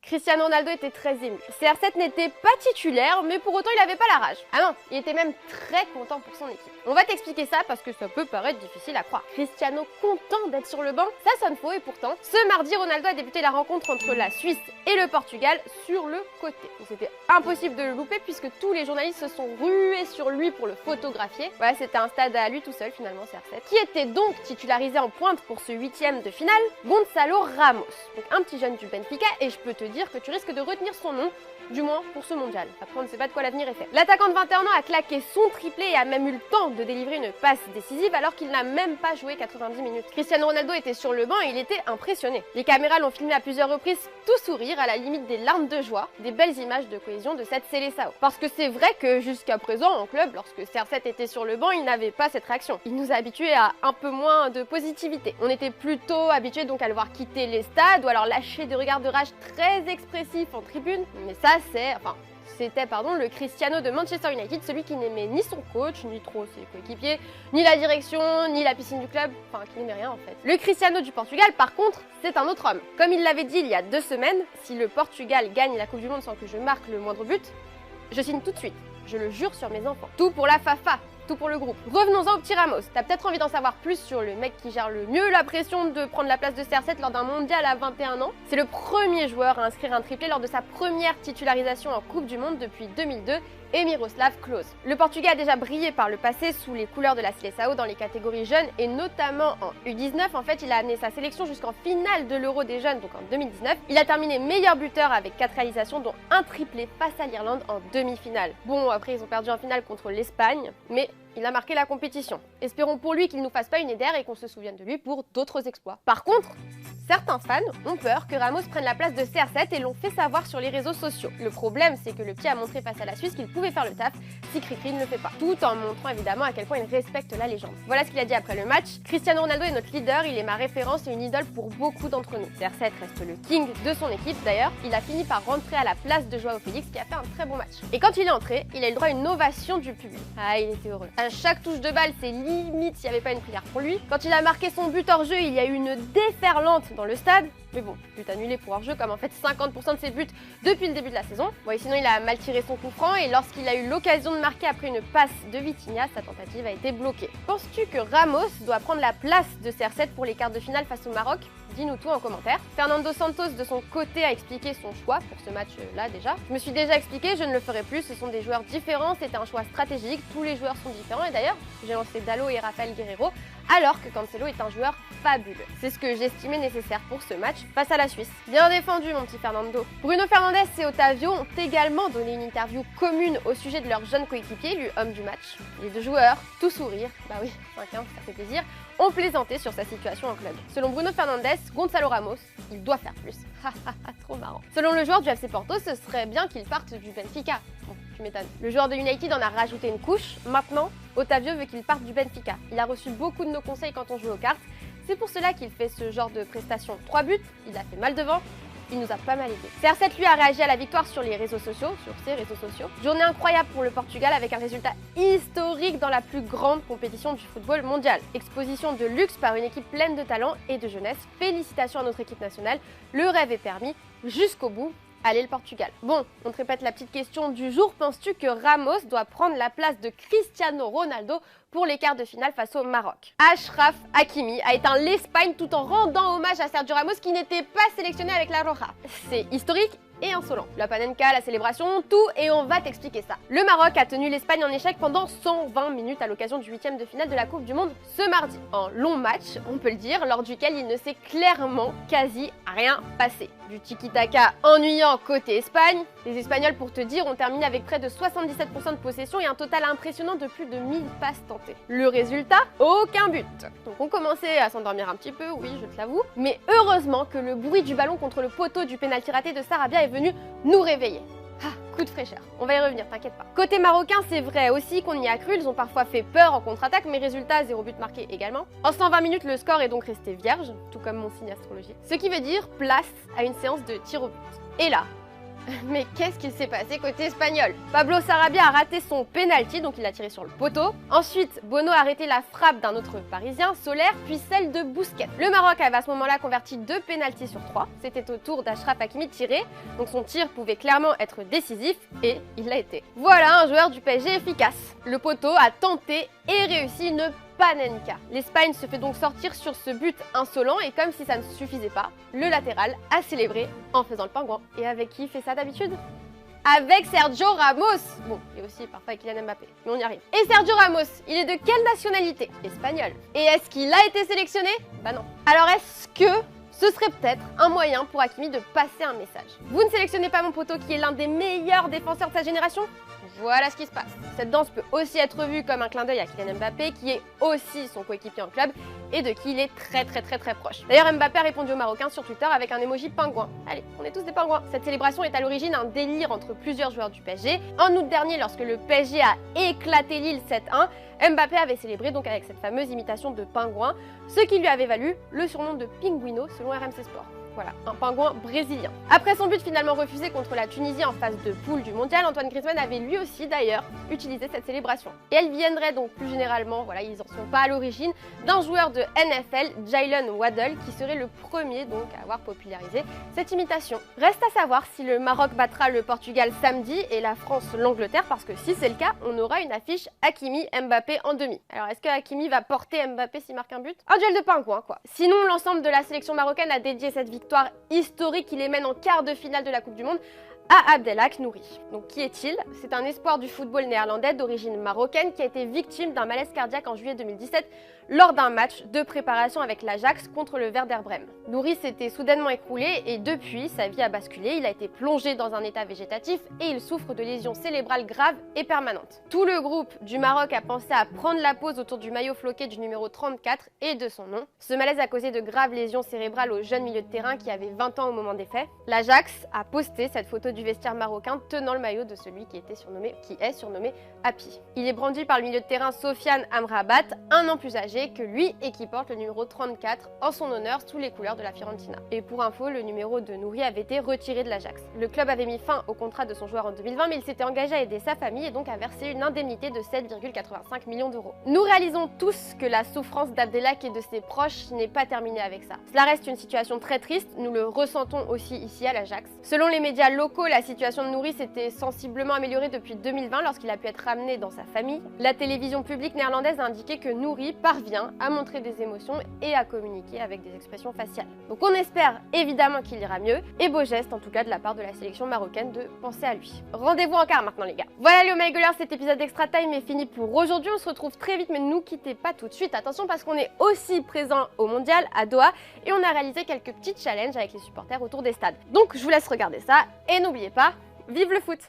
Cristiano Ronaldo était très ému. CR7 n'était pas titulaire, mais pour autant il avait pas la rage. Ah non, il était même très content pour son équipe. On va t'expliquer ça parce que ça peut paraître difficile à croire. Cristiano content d'être sur le banc, ça sonne faux et pourtant, ce mardi, Ronaldo a débuté la rencontre entre la Suisse et le Portugal sur le côté. C'était impossible de le louper puisque tous les journalistes se sont rués sur lui pour le photographier. Ouais, c'était un stade à lui tout seul finalement, CR7. Qui était donc titularisé en pointe pour ce 8e de finale? Gonçalo Ramos. Donc un petit jeune du Benfica et je peux te dire que tu risques de retenir son nom, du moins pour ce mondial. Après, on ne sait pas de quoi l'avenir est fait. L'attaquant de 21 ans a claqué son triplé et a même eu le temps de délivrer une passe décisive alors qu'il n'a même pas joué 90 minutes. Cristiano Ronaldo était sur le banc et il était impressionné. Les caméras l'ont filmé à plusieurs reprises, tout sourire, à la limite des larmes de joie, des belles images de cohésion de cette Seleção. Parce que c'est vrai que jusqu'à présent, en club, lorsque CR7 était sur le banc, il n'avait pas cette réaction. Il nous a habitués à un peu moins de positivité. On était plutôt habitués donc à le voir quitter les stades ou alors lâcher des regards de rage très expressifs en tribune. Mais ça, c'était le Cristiano de Manchester United, celui qui n'aimait ni son coach, ni trop ses coéquipiers, ni la direction, ni la piscine du club, enfin qui n'aimait rien en fait. Le Cristiano du Portugal, par contre, c'est un autre homme. Comme il l'avait dit il y a 2 semaines, si le Portugal gagne la Coupe du Monde sans que je marque le moindre but, je signe tout de suite. Je le jure sur mes enfants. Tout pour la Fafa. Tout pour le groupe. Revenons-en au petit Ramos. T'as peut-être envie d'en savoir plus sur le mec qui gère le mieux la pression de prendre la place de CR7 lors d'un mondial à 21 ans. C'est le premier joueur à inscrire un triplé lors de sa première titularisation en Coupe du Monde depuis 2002 et Miroslav Klose. Le Portugal a déjà brillé par le passé sous les couleurs de la Seleção dans les catégories jeunes et notamment en U19. En fait, il a amené sa sélection jusqu'en finale de l'Euro des jeunes, donc en 2019. Il a terminé meilleur buteur avec 4 réalisations, dont un triplé face à l'Irlande en demi-finale. Bon, après, ils ont perdu en finale contre l'Espagne, mais il a marqué la compétition. Espérons pour lui qu'il ne nous fasse pas une édère et qu'on se souvienne de lui pour d'autres exploits. Par contre, certains fans ont peur que Ramos prenne la place de CR7 et l'ont fait savoir sur les réseaux sociaux. Le problème, c'est que le pied a montré face à la Suisse qu'il pouvait faire le taf si Cricri ne le fait pas. Tout en montrant évidemment à quel point il respecte la légende. Voilà ce qu'il a dit après le match. Cristiano Ronaldo est notre leader, il est ma référence et une idole pour beaucoup d'entre nous. CR7 reste le king de son équipe. D'ailleurs, il a fini par rentrer à la place de Joao Félix qui a fait un très bon match. Et quand il est entré, il a eu le droit à une ovation du public. Ah, il était heureux. À chaque touche de balle, c'est limite s'il n'y avait pas une prière pour lui. Quand il a marqué son but hors jeu, il y a eu une déferlante dans le stade. Mais bon, but annulé pour hors-jeu, comme en fait 50% de ses buts depuis le début de la saison. Bon, et sinon, il a mal tiré son coup franc et lorsqu'il a eu l'occasion de marquer après une passe de Vitinha, sa tentative a été bloquée. Penses-tu que Ramos doit prendre la place de CR7 pour les quarts de finale face au Maroc? Dis-nous tout en commentaire. Fernando Santos, de son côté, a expliqué son choix pour ce match-là déjà. Je me suis déjà expliqué, je ne le ferai plus, ce sont des joueurs différents, c'était un choix stratégique, tous les joueurs sont différents et d'ailleurs, j'ai lancé Dalot et Rafael Guerreiro, alors que Cancelo est un joueur fabuleux. C'est ce que j'estimais nécessaire pour ce match face à la Suisse. Bien défendu, mon petit Fernando. Bruno Fernandes et Otavio ont également donné une interview commune au sujet de leur jeune coéquipier, lui homme du match. Les 2 joueurs, tout sourire, bah oui, 5-1, ça fait plaisir, ont plaisanté sur sa situation en club. Selon Bruno Fernandes, Gonçalo Ramos, il doit faire plus. Trop marrant. Selon le joueur du FC Porto, ce serait bien qu'il parte du Benfica. Bon, tu m'étonnes. Le joueur de United en a rajouté une couche. Maintenant, Otavio veut qu'il parte du Benfica. Il a reçu beaucoup de nos conseils quand on joue aux cartes. C'est pour cela qu'il fait ce genre de prestations. 3 buts, il a fait mal devant. Il nous a pas mal aidé. CR7 lui a réagi à la victoire sur les réseaux sociaux, sur ses réseaux sociaux. Journée incroyable pour le Portugal avec un résultat historique dans la plus grande compétition du football mondial. Exposition de luxe par une équipe pleine de talent et de jeunesse. Félicitations à notre équipe nationale. Le rêve est permis jusqu'au bout. Allez le Portugal. Bon, on te répète la petite question du jour. Penses-tu que Ramos doit prendre la place de Cristiano Ronaldo pour les quarts de finale face au Maroc? Achraf Hakimi a éteint l'Espagne tout en rendant hommage à Sergio Ramos qui n'était pas sélectionné avec la Roja. C'est historique et insolent. La panenka, la célébration, tout, et on va t'expliquer ça. Le Maroc a tenu l'Espagne en échec pendant 120 minutes à l'occasion du 8e de finale de la Coupe du Monde ce mardi. Un long match, on peut le dire, lors duquel il ne s'est clairement quasi rien passé. Du tiki-taka ennuyant côté Espagne, les Espagnols, pour te dire, ont terminé avec près de 77% de possession et un total impressionnant de plus de 1000 passes tentées. Le résultat, aucun but. Donc on commençait à s'endormir un petit peu, oui, je te l'avoue, mais heureusement que le bruit du ballon contre le poteau du pénalty raté de Sarabia est venu nous réveiller. Ah, coup de fraîcheur. On va y revenir, t'inquiète pas. Côté marocain, c'est vrai aussi qu'on y a cru, ils ont parfois fait peur en contre-attaque, mais résultat, 0 but marqué également. En 120 minutes, le score est donc resté vierge, tout comme mon signe astrologique. Ce qui veut dire place à une séance de tir au but. Et là, Mais qu'est-ce qu'il s'est passé côté espagnol? Pablo Sarabia a raté son penalty, donc il a tiré sur le poteau. Ensuite, Bono a arrêté la frappe d'un autre Parisien, Soler, puis celle de Busquets. Le Maroc avait à ce moment-là converti 2 penaltys sur 3. C'était au tour d'Achraf Hakimi de tirer, donc son tir pouvait clairement être décisif, et il l'a été. Voilà un joueur du PSG efficace. Le poteau a tenté et réussi une panenka. L'Espagne se fait donc sortir sur ce but insolent et comme si ça ne suffisait pas, le latéral a célébré en faisant le pingouin. Et avec qui il fait ça d'habitude? Avec Sergio Ramos. Bon, et aussi parfois avec Kylian Mbappé, mais on y arrive. Et Sergio Ramos, il est de quelle nationalité? Espagnol. Et est-ce qu'il a été sélectionné? Bah non. Alors est-ce que ce serait peut-être un moyen pour Hakimi de passer un message? Vous ne sélectionnez pas mon poteau qui est l'un des meilleurs défenseurs de sa génération? Voilà ce qui se passe. Cette danse peut aussi être vue comme un clin d'œil à Kylian Mbappé, qui est aussi son coéquipier en club et de qui il est très proche. D'ailleurs, Mbappé a répondu aux Marocains sur Twitter avec un emoji pingouin. Allez, on est tous des pingouins. Cette célébration est à l'origine d'un délire entre plusieurs joueurs du PSG. En août dernier, lorsque le PSG a éclaté Lille 7-1, Mbappé avait célébré donc avec cette fameuse imitation de pingouin, ce qui lui avait valu le surnom de Pinguino selon RMC Sport. Voilà, un pingouin brésilien. Après son but finalement refusé contre la Tunisie en phase de poule du mondial, Antoine Griezmann avait lui aussi d'ailleurs utilisé cette célébration. Et elle viendrait donc plus généralement, voilà, ils en sont pas à l'origine, d'un joueur de NFL, Jalen Waddle, qui serait le premier donc à avoir popularisé cette imitation. Reste à savoir si le Maroc battra le Portugal samedi et la France l'Angleterre, parce que si c'est le cas, on aura une affiche Hakimi-Mbappé en demi. Alors est-ce que Hakimi va porter Mbappé s'il marque un but? Un duel de pingouins quoi. Sinon, l'ensemble de la sélection marocaine a dédié cette victoire historique qui les mène en quart de finale de la Coupe du Monde à Abdelhak Nouri. Donc qui est-il? C'est un espoir du football néerlandais d'origine marocaine qui a été victime d'un malaise cardiaque en juillet 2017 lors d'un match de préparation avec l'Ajax contre le Werder Brême. Nouri s'était soudainement écroulé et depuis, sa vie a basculé. Il a été plongé dans un état végétatif et il souffre de lésions cérébrales graves et permanentes. Tout le groupe du Maroc a pensé à prendre la pause autour du maillot floqué du numéro 34 et de son nom. Ce malaise a causé de graves lésions cérébrales au jeune milieu de terrain qui avait 20 ans au moment des faits. L'Ajax a posté cette photo du vestiaire marocain tenant le maillot de celui qui est surnommé Happy. Il est brandi par le milieu de terrain Sofiane Amrabat, un an plus âgé que lui et qui porte le numéro 34 en son honneur sous les couleurs de la Fiorentina. Et pour info, le numéro de Nouri avait été retiré de l'Ajax. Le club avait mis fin au contrat de son joueur en 2020, mais il s'était engagé à aider sa famille et donc à verser une indemnité de 7,85 millions d'euros. Nous réalisons tous que la souffrance d'Abdelhak et de ses proches n'est pas terminée avec ça. Cela reste une situation très triste, nous le ressentons aussi ici à l'Ajax. Selon les médias locaux, la situation de Nouri s'était sensiblement améliorée depuis 2020 lorsqu'il a pu être ramené dans sa famille. La télévision publique néerlandaise a indiqué que Nouri parvient à montrer des émotions et à communiquer avec des expressions faciales. Donc on espère évidemment qu'il ira mieux, et beau geste en tout cas de la part de la sélection marocaine de penser à lui. Rendez-vous en quart maintenant les gars. Voilà les Oh My Goalers, cet épisode d'Extra Time est fini pour aujourd'hui. On se retrouve très vite, mais ne nous quittez pas tout de suite. Attention parce qu'on est aussi présent au Mondial à Doha et on a réalisé quelques petits challenges avec les supporters autour des stades. Donc je vous laisse regarder ça et n'oubliez pas, vive le foot!